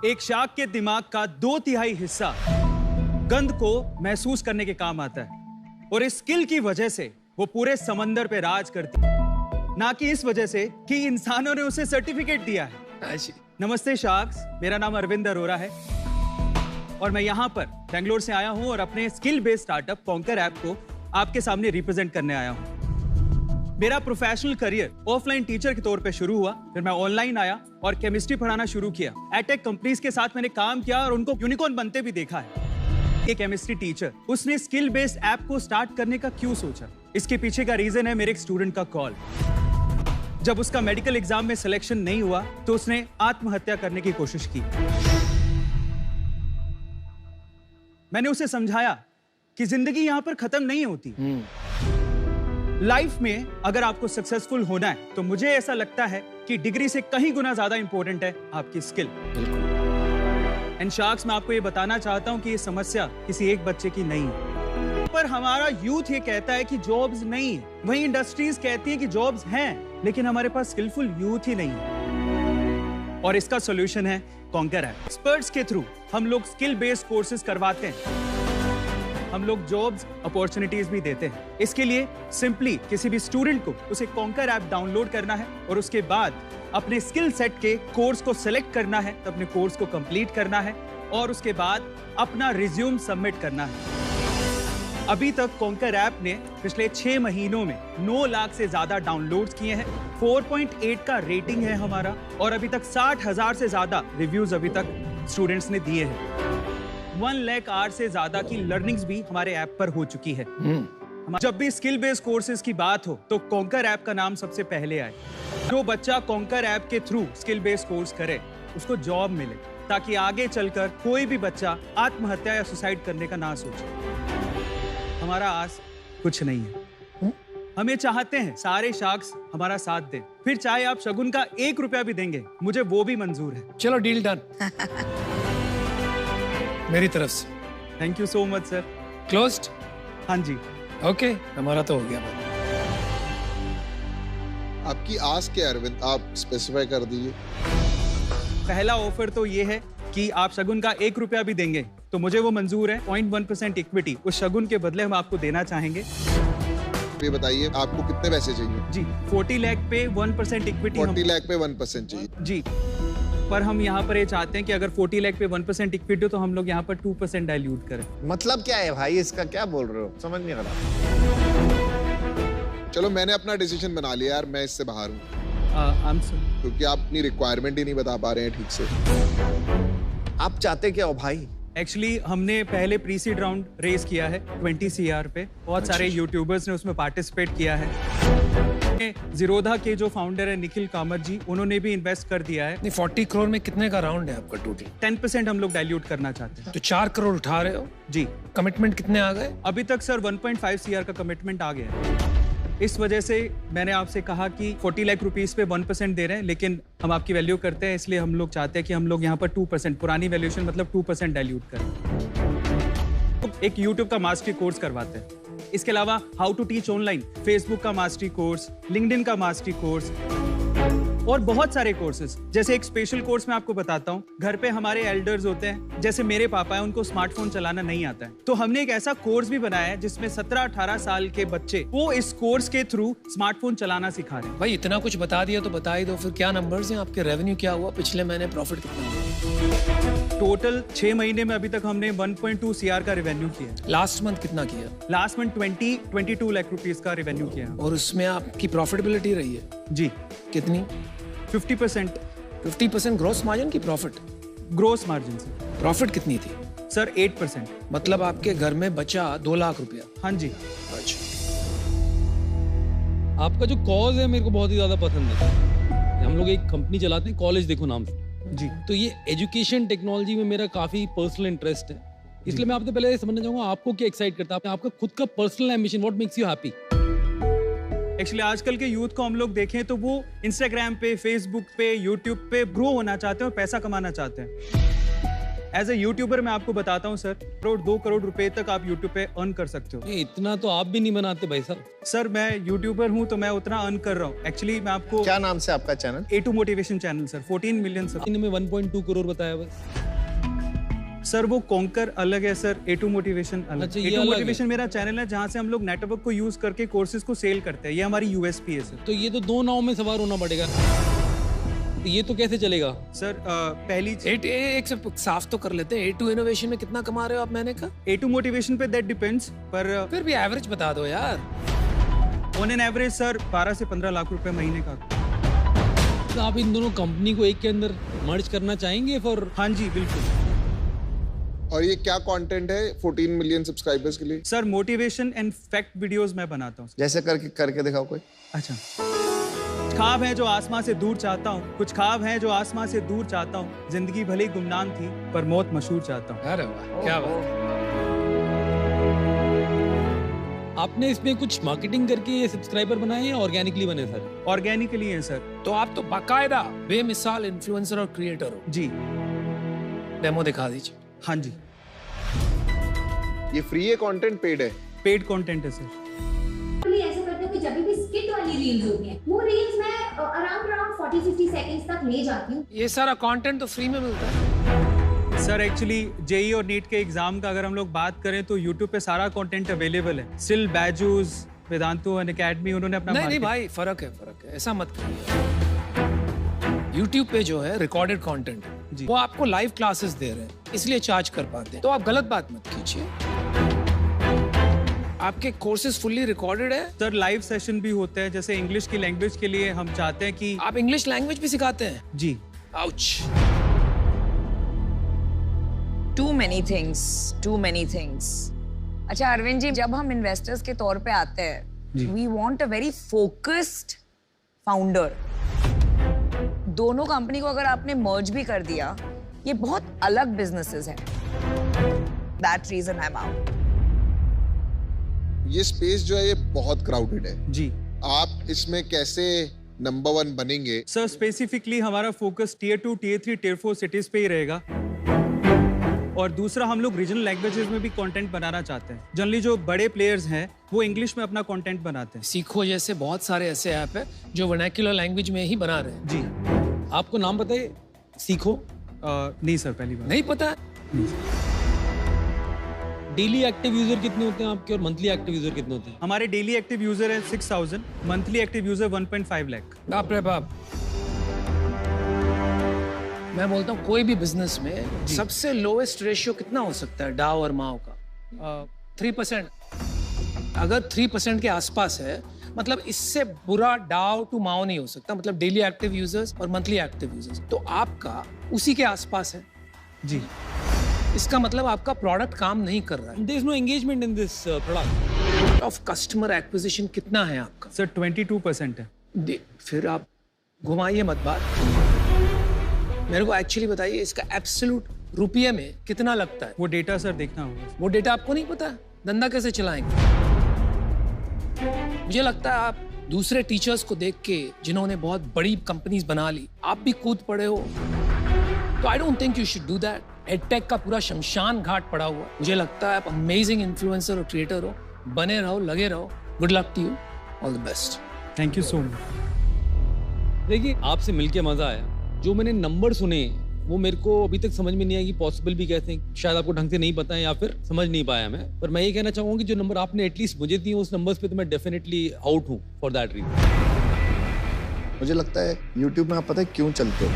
एक शार्क के दिमाग का 2/3 हिस्सा गंध को महसूस करने के काम आता है और इस स्किल की वजह से वो पूरे समंदर पे राज करती है, ना कि इस वजह से कि इंसानों ने उसे सर्टिफिकेट दिया है। नमस्ते शार्क्स, मेरा नाम अरविंद अरोरा है और मैं यहाँ पर बेंगलोर से आया हूँ और अपने skill based startup conquer app को आपके सामने रिप्रेजेंट करने आया हूँ। मेरा प्रोफेशनल करियर ऑफलाइन टीचर के तौर पे शुरू हुआ, फिर मैं ऑनलाइन आया और केमिस्ट्री पढ़ाना शुरू किया। एटेक कंपनीज के साथ मैंने काम किया और उनको यूनिकॉर्न बनते भी देखा है। एक केमिस्ट्री टीचर, उसने स्किल बेस्ड ऐप को स्टार्ट करने का क्यों सोचा? इसके पीछे का रीजन है मेरे एक स्टूडेंट का कॉल। जब उसका मेडिकल एग्जाम में सिलेक्शन नहीं हुआ तो उसने आत्महत्या करने की कोशिश की। मैंने उसे समझाया कि जिंदगी यहां पर खत्म नहीं होती। लाइफ में अगर आपको सक्सेसफुल होना है तो मुझे ऐसा लगता है कि डिग्री से कहीं गुना ज्यादा इंपॉर्टेंट है आपकी स्किल। एंड शार्क्स, मैं आपको ये बताना चाहता हूँ कि ये समस्या किसी एक बच्चे की नहीं है, पर हमारा यूथ ये कहता है कि जॉब्स नहीं है, वही इंडस्ट्रीज कहती है कि जॉब्स हैं, लेकिन हमारे पास स्किलफुल यूथ ही नहीं है। और इसका सोल्यूशन है कॉन्कर ऐप। एक्सपर्ट्स के थ्रू हम लोग स्किल बेस्ड कोर्सेज करवाते हैं, हम लोग जॉब्स अपॉर्चुनिटीज भी देते हैं। इसके लिए सिंपली किसी भी स्टूडेंट को उसे कॉन्कर ऐप डाउनलोड करना है और उसके बाद अपने स्किल सेट के कोर्स को सिलेक्ट करना है, तो अपने कोर्स को कंप्लीट करना है और उसके बाद अपना रिज्यूम सबमिट करना है। अभी तक कॉन्कर ऐप ने पिछले 6 महीनों में 9 लाख से ज्यादा डाउनलोड्स किए हैं। 4.8 का रेटिंग है हमारा और अभी तक 60,000 से ज्यादा रिव्यूज अभी तक स्टूडेंट्स ने दिए हैं। 1 लाख आवर से ज्यादा की लर्निंग्स भी हमारे ऐप पर हो चुकी है। जब भी स्किल बेस्ड कोर्सेज की बात हो तो कॉन्कर ऐप का नाम सबसे पहले आए। जो बच्चा कॉन्कर ऐप के थ्रू स्किल बेस्ड कोर्स करे उसको जॉब मिले, ताकि आगे चलकर कोई भी बच्चा आत्महत्या या सुसाइड करने का ना सोचे। हमारा आस कुछ नहीं है। हम ये चाहते हैं सारे शार्क्स हमारा साथ दें, फिर चाहे आप शगुन का 1 रुपया भी देंगे, मुझे वो भी मंजूर है। चलो डील डन। मेरी तरफ से thank you so much sir. Closed? हाँ जी। ओके, हमारा तो हो गया। आपकी आस क्या है अरविंद, आप स्पेसिफाई कर दीजिए। पहला ऑफर तो ये है कि आप शगुन का 1 रुपया भी देंगे तो मुझे वो मंजूर है। 0.1% इक्विटी उस शगुन के बदले हम आपको देना चाहेंगे। ये बताइए आपको कितने पैसे चाहिए? जी, 40 लाख पे 1% इक्विटी। 40 लाख पे 1% चाहिए जी, पर हम यहाँ पर ये चाहते हैं कि अगर 40 लाख पे 1% इक्विटी हो तो हम लोग यहाँ पर 2% डाइल्यूट करें। मतलब क्या है भाई, इसका क्या बोल रहे हो? समझ नहीं आ रहा। चलो मैंने अपना डिसीजन बना लिया यार, मैं इससे बाहर हूँ। क्योंकि आप अपनी रिक्वायरमेंट ही नहीं बता पा रहे हैं ठीक से। आप चाहते क्या हो भाई? एक्चुअली हमने पहले प्री सीड राउंड रेस किया है 20 CR पे। बहुत सारे यूट्यूबर्स ने उसमें पार्टिसिपेट किया है। जीरोधा के जो फाउंडर है निखिल कामत जी, उन्होंने भी इन्वेस्ट कर दिया है। नहीं, 40 करोड़ में कितने का राउंड है आपका टोटल? 10% हम लोग डाइल्यूट करना चाहते हैं। तो 4 करोड़ उठा रहे हो जी। कमिटमेंट कितने आ गए? अभी तक सर 1.5 CR का कमिटमेंट आ गया है। इस वजह से मैंने आपसे कहा कि 40 लाख रुपीस पे 1% दे रहे हैं, लेकिन हम आपकी वैल्यू करते हैं, इसलिए हम लोग चाहते हैं कि हम लोग यहाँ पर 2%, पुरानी वैल्यूएशन मतलब 2% डाइल्यूट करें। एक यूट्यूब का मास्टरी कोर्स करवाते हैं। इसके अलावा how to teach online, Facebook का मास्टरी कोर्स, लिंक्डइन का मास्टरी कोर्स और बहुत सारे कोर्सेज। जैसे एक स्पेशल कोर्स मैं आपको बताता हूँ। घर पे हमारे एल्डर्स होते हैं, जैसे मेरे पापा है, उनको स्मार्टफोन चलाना नहीं आता है, तो हमने एक ऐसा कोर्स भी बनाया है जिसमें 17-18 साल के बच्चे वो इस कोर्स के थ्रू स्मार्टफोन चलाना सिखा रहे हैं। भाई इतना कुछ बता दिया तो बता ही दो, फिर क्या नंबर्स हैं आपके? रेवेन्यू क्या हुआ पिछले महीने? प्रॉफिट कितना हुआ? टोटल 6 महीने में अभी तक हमने 1.2 CR का रेवेन्यू किया। लास्ट मंथ कितना किया? लास्ट मंथ 22 लाख रुपीस का रेवेन्यू किया। और उसमें आपकी प्रॉफिटेबिलिटी रही है? जी। कितनी? 50%। 50% ग्रोस मार्जिन की प्रॉफिट? ग्रोस मार्जिन से। प्रॉफिट कितनी थी सर? 8%। मतलब आपके घर में बचा 2 लाख रुपया? हाँ जी। अच्छा, आपका जो कॉज है मेरे को बहुत ही ज्यादा पसंद है। हम लोग एक कंपनी चलाते हैं, कॉलेज देखो नाम से जी। तो ये एजुकेशन टेक्नोलॉजी में मेरा काफी पर्सनल इंटरेस्ट है, इसलिए मैं आपसे पहले समझना चाहूंगा आपको क्या एक्साइट करता है, आपका खुद का personal ambition, what makes you happy? Actually आजकल के यूथ को हम लोग देखें तो वो इंस्टाग्राम पे, फेसबुक पे, यूट्यूब पे ग्रो होना चाहते हैं और पैसा कमाना चाहते हैं। एज ए यूट्यूबर मैं आपको बताता हूँ सर, 2 करोड़ रुपए तक आप यूट्यूब पे अर्न कर सकते हो। ये इतना तो आप भी नहीं बनाते भाई साहब। सर मैं यूट्यूबर हूँ तो मैं उतना अर्न कर रहा हूँ। एक्चुअली मैं आपको क्या नाम से आपका channel? A2 motivation channel sir, 14 million sir. इनमें 1.2 करोड़ बताया बस। सर वो कॉन्कर अलग है सर, A2 मोटिवेशन अलग। अच्छा, ये A2 अलग है। मोटिवेशन मेरा चैनल है जहाँ से हम लोग नेटवर्क को यूज करके कोर्सेज को सेल करते हैं। ये हमारी USP है सर। तो ये तो 2 नाव में सवार होना पड़ेगा, तो ये तो कैसे चलेगा? सर पहली एक से साफ तो कर लेते हैं, A2 इनोवेशन में कितना कमा रहे हो आप महीने का? A2 मोटिवेशन पे दैट डिपेंड्स, पर फिर भी एवरेज बता दो यार। ऑन एन एवरेज सर 12 से 15 लाख रुपए महीने का। तो आप इन दोनों कंपनी को एक के अंदर मर्ज करना चाहेंगे फॉर? हाँ जी बिल्कुल। और ये क्या कंटेंट है 14 मिलियन सब्सक्राइबर्स के लिए? Sir motivation and fact videos मैं बनाता हूँ। जैसे करके दिखाओ कोई। अच्छा, ख्वाब है जो आसमां से दूर चाहता हूँ, कुछ ख्वाब है जो आसमां से दूर चाहता हूँ, जिंदगी भले ही गुमनाम थी पर मौत मशहूर चाहता हूँ। अरे वाह, क्या बात। आपने इसमें कुछ मार्केटिंग करके ये सब्सक्राइबर बनाए या ऑर्गेनिकली बने सर? ऑर्गेनिकली है सर। तो आप तो बाकायदा बेमिसाल इन्फ्लुएंसर और क्रिएटर हो। जी। डेमो दिखा दीजिए। हाँ जी। ये फ्री है कंटेंट, पेड है? पेड कंटेंट है सर। ऐसा करते हैं कि जब भी स्किट वाली रील्स होती हैं, वो रील्स मैं अराउंड 40-50 सेकंड्स तक ले जाती हूँ। ये सारा कंटेंट तो फ्री में मिलता है। सर एक्चुअली जेई और नीट के एग्जाम का अगर हम लोग बात करें तो यूट्यूब पे सारा कंटेंट अवेलेबल है। स्टिल बैजूस, वेदांतु अनअकैडमी, उन्होंने अपना नहीं भाई, फर्क है, ऐसा मत करिए। YouTube पे जो है रिकॉर्डेड कंटेंट जी। वो आपको लाइव क्लासेस दे रहे हैं, इसलिए चार्ज कर पाते हैं। तो आप गलत बात मत कीजिए। आपके कोर्सेज फुल्ली रिकॉर्डेड है। सर लाइव सेशन भी होते हैं, जैसे इंग्लिश की लैंग्वेज के लिए हम चाहते हैं कि आप इंग्लिश लैंग्वेज भी सिखाते हैं? जी। आउच। Too many things. अच्छा अरविंद जी, जब हम इन्वेस्टर्स के तौर पे आते हैं, we want a very focused founder. दोनों कंपनी को अगर आपने मर्ज भी कर दिया, ये बहुत अलग बिजनेसेस हैं। That reason I'm out. ये स्पेस जो है ये बहुत क्राउडेड है जी। आप इसमें कैसे नंबर 1 बनेंगे? सर स्पेसिफिकली हमारा focus Tier 2, Tier 3, Tier 4 cities पे ही रहेगा। और दूसरा, हम लोग रीजनल लैंग्वेजेस में भी कंटेंट बनाना चाहते हैं। जनरली जो बड़े प्लेयर्स हैं वो इंग्लिश में अपना कंटेंट बनाते हैं। सीखो जैसे बहुत सारे ऐसे ऐप है जो वर्नाक्युलर लैंग्वेज में ही बना रहे हैं। जी। आपको नाम बताइए। सीखो? नहीं सर, पहली बार। नहीं पता? डेली एक्टिव यूजर कितने होते हैं आपके और मंथली एक्टिव यूजर कितने होते हैं? हमारे डेली एक्टिव यूजर है 6000, मंथली एक्टिव यूजर 1.5 लाख। बाप रे बाप। मैं बोलता हूँ कोई भी बिजनेस में सबसे लोएस्ट रेशियो कितना हो सकता है डाव और माव का? 3%। अगर 3% के आसपास है, मतलब इससे बुरा डाव टू माव नहीं हो सकता। मतलब डेली एक्टिव यूजर्स और मंथली एक्टिव यूजर्स, तो आपका उसी के आसपास है। जी। इसका मतलब आपका प्रोडक्ट काम नहीं कर रहा है। There is no engagement in this product. Of customer acquisition कितना है आपका? सर 22% है। फिर आप घुमाइए मत बात। मेरे को एक्चुअली बताइए इसका एब्सोल्यूट रुपये में कितना लगता है? वो डेटा सर देखना होगा। वो डेटा आपको नहीं पता? धंधा कैसे चलाएंगे? मुझे लगता है आप दूसरे टीचर्स को देख के, जिन्होंने बहुत बड़ी कंपनीज बना ली, आप भी कूद पड़े हो। तो I don't think you should do that. Edtech का पूरा शमशान घाट पड़ा हुआ। मुझे लगता है आप अमेजिंग इन्फ्लुएंसर और क्रिएटर हो। बने रहो, लगे रहो। Good luck to you, all the best. Thank you so much. देखिए, आपसे मिलके मजा आया। जो मैंने नंबर सुने वो मेरे को अभी तक समझ में नहीं आया कि पॉसिबल भी कैसे हैं। शायद आपको ढंग से नहीं पता है या फिर समझ नहीं पाया मैं। पर मैं ये कहना चाहूंगा कि जो नंबर आपने एटलीस्ट मुझे दिए उस नंबर्स पे तो मैं डेफिनेटली आउट हूँ फॉर दैट रीजन। मुझे लगता है YouTube में आप पता है क्यों चलते हो?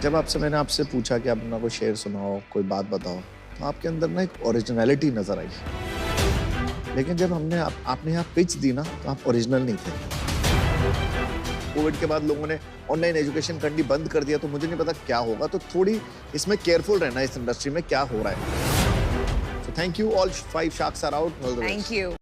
जब मैंने आपसे पूछा कि आप अपना कोई शेर सुनाओ, कोई बात बताओ, तो आपके अंदर ना एक ओरिजिनलिटी नजर आई। लेकिन जब आपने यहाँ पिच दी ना, तो आप ओरिजिनल नहीं थे। कोविड के बाद लोगों ने ऑनलाइन एजुकेशन करनी बंद कर दिया, तो मुझे नहीं पता क्या होगा। तो थोड़ी इसमें केयरफुल रहना इस इंडस्ट्री में क्या हो रहा है। So thank you all 5 sharks are out. Thank you.